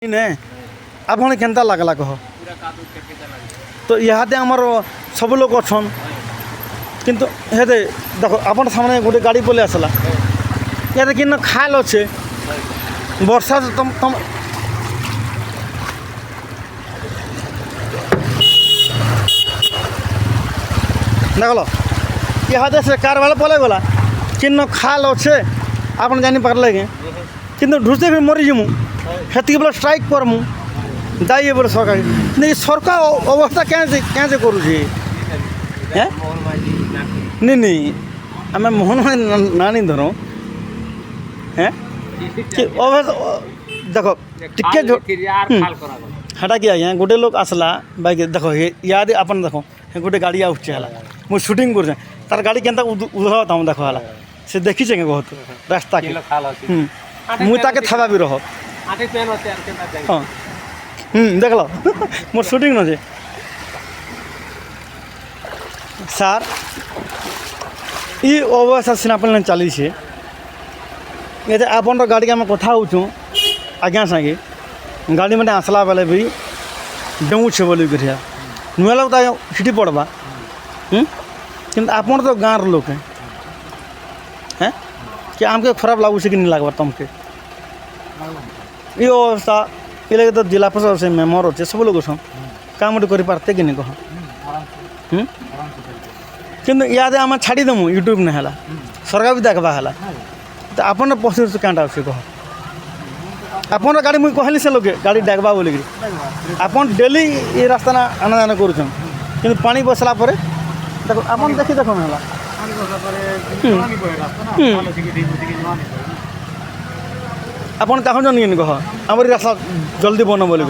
ने आपने केनता लगला कह तो इहादे आमर सब लोग अच्छन किंतु हेदे देखो अपन सामने गोटे गाड़ी पलि आसला इहादे कि खाल अच्छे वर्षा तुम तुम देखल इहादे से कार वाला पलि गला कि खाल अच्छे आप जानी पारे कि किंतु ढुसे भी मरीजिमु हेती बोले स्ट्राइक करमु जाइए बोले सरकार नहीं सरकार अवस्था क्या करुचे नहीं नहीं आम मोहन भाई नानी धर हैं कि देखो टिके हटा कि आज्ञा गोटे लोग आसला बाइक देखो याद अपन देखो गोटे गाड़ी आसुचे है मुझे शूटिंग कर तार गाड़ी के उधर था देखो है से देखी चे बहुत रास्ता के मुझे ताके थाबा भी रह हाँ देख लो मोर शूटिंग न सार ये अवस्था सिनापल चली ये आपन गाड़ी आम कथा हो आज्ञा सागे गाड़ी मैंने आसला बेले भी डेऊे बोल नुआ लोग तो सीटी पड़वा कि आपन तो गाँव लोग हैं कि आमके खराब लगुचे कि नहीं लगवार तुमके ये अवस्था ये लगे तो जिला प्रशासन से मेमर अच्छे सब लोग अच्छे काम कर पारते कि नहीं कह कि इे आम छाड़देमु यूट्यूब नहीं है सरकार भी देखा है तो आपन पसंद क्या अच्छे कह आपन गाड़ी मुझे कहली से लोग गाड़ी डाकबा बोल आपन डेली ये रास्ता ना आना जाना कर पानी बसला देखो आपन देखी देखो ना आपन चाहून कह आम रास्ता जल्दी बन बोल